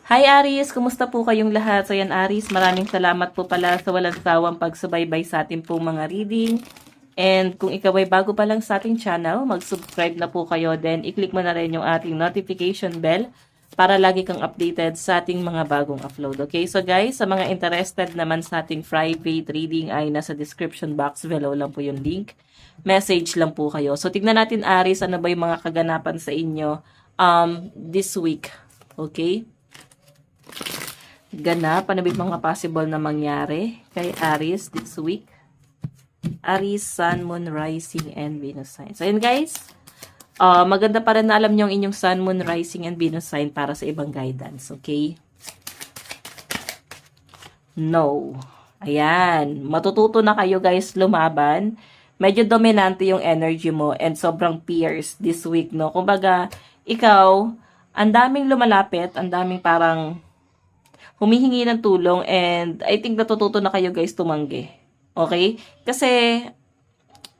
Hi Aris, kumusta po kayong lahat? So yan Aris, maraming salamat po pala sa walang sawang pagsubaybay sa ating pong mga reading. And kung ikaw ay bago pa lang sa ating channel, mag-subscribe na po kayo. Then i-click mo na rin yung ating notification bell para lagi kang updated sa ating mga bagong upload. Okay, so guys, sa mga interested naman sa ating private reading ay nasa description box below lang po yung link. Message lang po kayo. So tignan natin Aris, ano ba yung mga kaganapan sa inyo this week. Okay? Ganap, ano ba yung mga possible na mangyari kay Aries this week? Aries, Sun, Moon, Rising, and Venus sign. So, yun guys. Maganda pa rin na alam nyo ang inyong Sun, Moon, Rising, and Venus sign para sa ibang guidance. Okay? No. Ayan. Matututo na kayo guys lumaban. Medyo dominante yung energy mo and sobrang fierce this week, no? Kumbaga, ikaw, ang daming lumalapit, ang daming parang humihingi ng tulong and I think natututo na kayo guys tumanggi. Okay? Kasi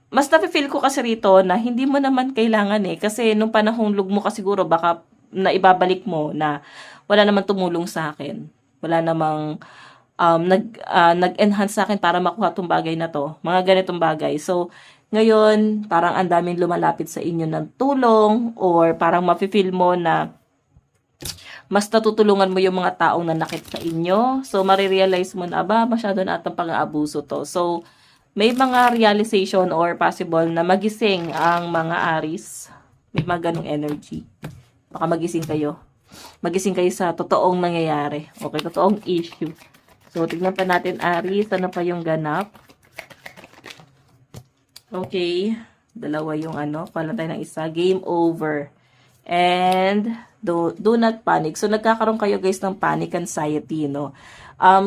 mas nafe-feel ko kasi rito na hindi mo naman kailangan kasi nung panahong lugmo ka siguro baka na ibabalik mo na wala naman tumulong sa akin. Wala namang nag-enhance sa akin para makuha tong bagay na to. Mga ganitong bagay. So, ngayon, parang ang daming lumalapit sa inyo ng tulong or parang mafe-feel mo na mas natutulungan mo yung mga taong nanakit sa inyo. So, marirealize mo na, masyado na atang pang-aabuso to. So, may mga realization or possible na magising ang mga Aries. May mga ganong energy. Baka magising kayo. Magising kayo sa totoong nangyayari. Okay, totoong issue. So, tignan pa natin, Aries. Ano pa yung ganap? Okay. Dalawa yung pala tayo ng isa. Game over. And do not panic. So, nagkakaroon kayo guys ng panic anxiety, no?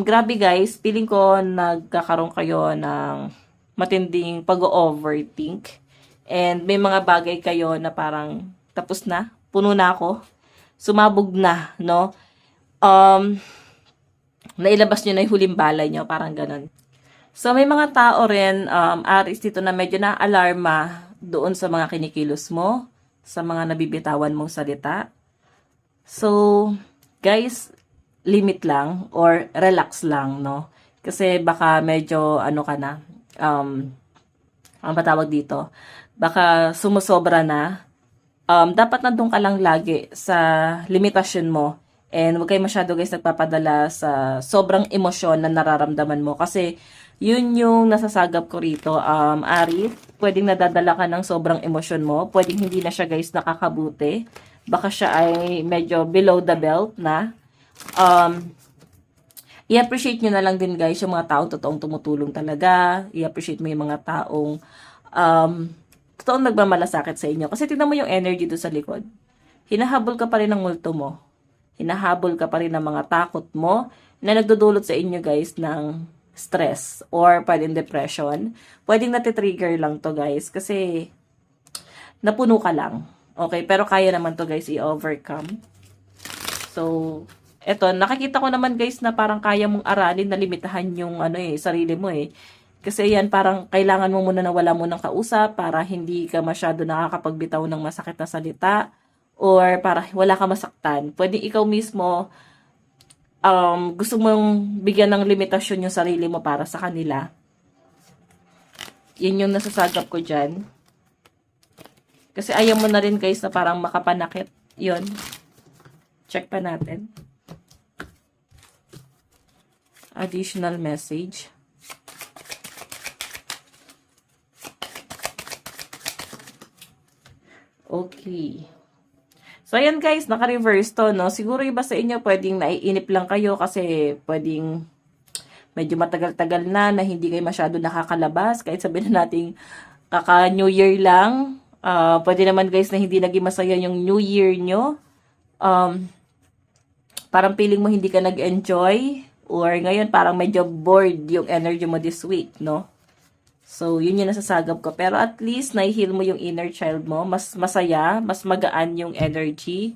Grabe guys, feeling ko nagkakaroon kayo ng matinding pag-overthink. And may mga bagay kayo na parang tapos na, puno na ako, sumabog na, no? Nailabas nyo na yung huling balay nyo, parang ganun. So, may mga tao rin, Aris dito na medyo na-alarma doon sa mga kinikilos mo, sa mga nabibitawan mong salita. So, guys, limit lang or relax lang, no? Kasi baka medyo, ka na, ang patawag dito, baka sumusobra na. Dapat nandun ka lang lagi sa limitasyon mo. And huwag kayo masyado guys nagpapadala sa sobrang emosyon na nararamdaman mo. Kasi yun yung nasasagap ko rito. Aries, pwedeng nadadala ka ng sobrang emosyon mo. Pwedeng hindi na siya guys nakakabuti. Baka siya ay medyo below the belt na. I-appreciate nyo na lang din guys yung mga taong totoong tumutulong talaga. I-appreciate mo yung mga taong totoong nagmamalasakit sa inyo. Kasi tignan mo yung energy doon sa likod. Hinahabol ka pa rin ng multo mo. Hinahabol ka pa rin ng mga takot mo na nagdudulot sa inyo guys ng stress or pwedeng depression. Pwedeng natitrigger lang to guys kasi napuno ka lang. Okay, pero kaya naman to guys i-overcome. So, eto, nakikita ko naman guys na parang kaya mong aralin na limitahan yung sarili mo Kasi yan parang kailangan mo muna na wala mo ng kausap para hindi ka masyado nakakapagbitaw ng masakit na salita or para wala ka masaktan. Pwede ikaw mismo gusto mong bigyan ng limitasyon yung sarili mo para sa kanila. Yun yung nasasagap ko dyan. Kasi ayaw mo na rin guys na parang makapanakit. Yun. Check pa natin. Additional message. Okay. So, ayan guys, naka-reverse to, no? Siguro iba sa inyo, pwedeng naiinip lang kayo kasi pwedeng medyo matagal-tagal na hindi kayo masyado nakakalabas. Kahit sabihin na natin, kaka-New Year lang. Pwede naman guys na hindi naging masaya yung New Year nyo. Parang feeling mo hindi ka nag-enjoy. Or ngayon, parang medyo bored yung energy mo this week, no? So, yun yung nasasagap ko. Pero at least, naihil mo yung inner child mo. Mas masaya, mas magaan yung energy.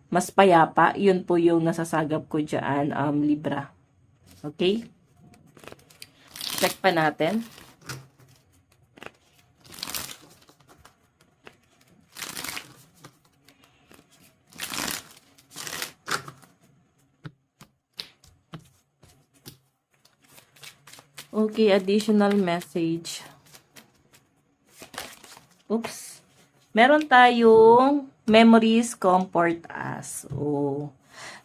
Mas payapa. Yun po yung nasasagap ko dyan, Libra. Okay? Check pa natin. Okay, additional message. Oops. Meron tayong memories comfort us. Oh.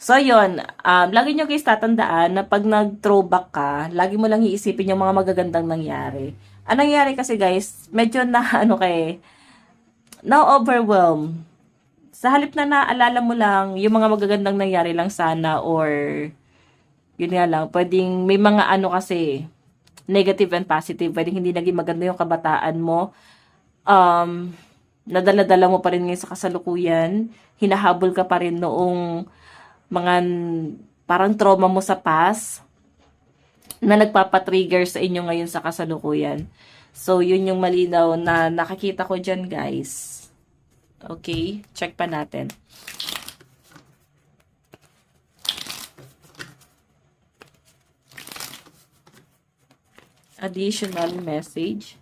So, yun. Lagi nyo guys tatandaan na pag nag-throwback ka, lagi mo lang iisipin yung mga magagandang nangyari. Ang nangyari kasi guys, medyo na ano na-overwhelm. Sa halip na naalala mo lang yung mga magagandang nangyari lang sana or yun nga lang, pwedeng may mga ano kasi negative and positive. Pwedeng hindi naging maganda yung kabataan mo. Nadala-dala mo pa rin ngayon sa kasalukuyan. Hinahabol ka pa rin noong mga parang trauma mo sa past na nagpapatrigger sa inyo ngayon sa kasalukuyan. So, yun yung malinaw na nakakita ko dyan, guys. Okay, check pa natin. Additional message.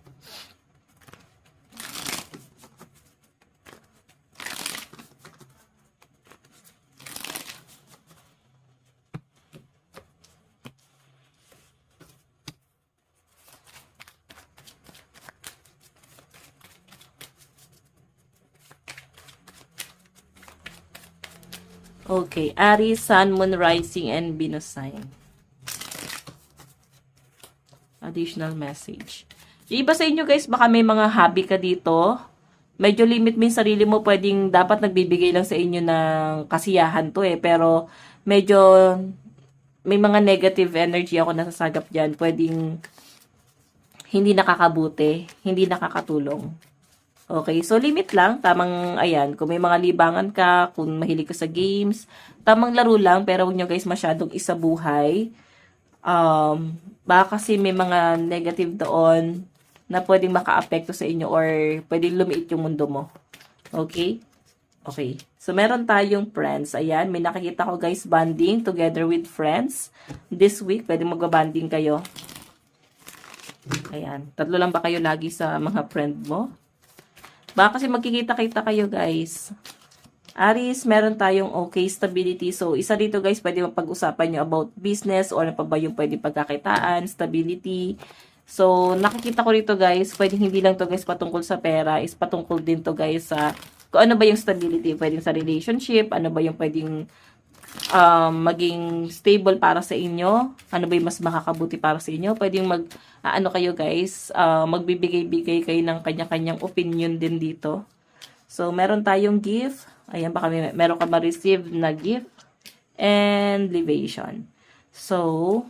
Okay, Aries, Sun, Moon, Rising, and Venus sign. Additional message. Yung iba sa inyo guys, baka may mga hobby ka dito. Medyo limit mo yung sarili mo. Pwedeng dapat nagbibigay lang sa inyo ng kasiyahan to Pero medyo may mga negative energy ako nasasagap dyan. Pwedeng hindi nakakabuti, hindi nakakatulong. Okay, so limit lang. Tamang, ayan, kung may mga libangan ka, kung mahilig ka sa games, tamang laro lang, pero huwag nyo guys masyadong isabuhay. Baka kasi may mga negative doon na pwedeng maka-apekto sa inyo or pwedeng lumiit yung mundo mo. Okay? Okay. So, meron tayong friends. Ayan, may nakikita ko guys, bonding together with friends. This week, pwedeng mag-bonding kayo. Ayan. 3 lang ba kayo lagi sa mga friend mo? Baka kasi magkikita-kita kayo guys. Aries, meron tayong okay stability. So, isa dito guys, pwede mapag-usapan nyo about business or ano pa ba yung pwede pagkakitaan, stability. So, nakikita ko rito guys, pwede hindi lang to guys patungkol sa pera, is patungkol din to guys sa kung ano ba yung stability. Pwedeng sa relationship, ano ba yung pwedeng maging stable para sa inyo, ano ba yung mas makakabuti para sa inyo. Pwedeng ano kayo guys, magbibigay-bigay kayo ng kanya-kanyang opinion din dito. So, meron tayong gift. Ayan, baka meron ka ma-receive na gift. And libation. So,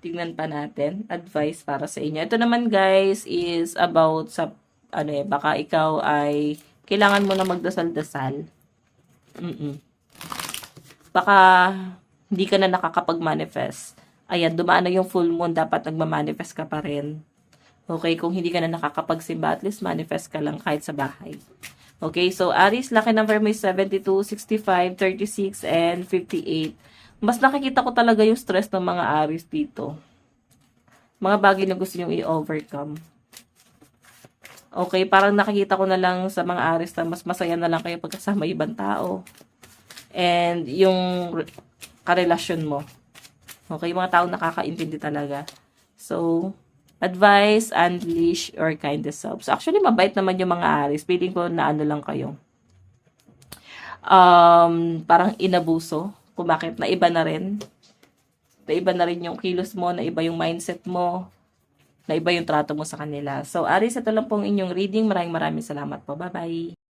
tignan pa natin. Advice para sa inyo. Ito naman guys is about sa, baka ikaw ay kailangan mo na magdasal-dasal. Baka hindi ka na nakakapag-manifest. Ayan, dumaan na yung full moon, dapat nagma-manifest ka pa rin. Okay, kung hindi ka na nakakapagsimba, at least manifest ka lang kahit sa bahay. Okay, so Aries, lucky number mo is 72, 65, 36, and 58. Mas nakikita ko talaga yung stress ng mga Aries dito. Mga bagay na gusto nyo i-overcome. Okay, parang nakikita ko na lang sa mga Aries na mas masaya na lang kayo pagkasama ibang tao. And yung karelasyon mo. Okay, mga tao nakakaintindi talaga. So, advice, unleash your kindest self. So, actually, mabait naman yung mga Aries. Feeling ko na ano lang kayo. Parang inabuso. Kung bakit, na iba na rin. Na iba na rin yung kilos mo, na iba yung mindset mo, na iba yung trato mo sa kanila. So, Aries, ito lang pong inyong reading. Maraming salamat po. Bye-bye.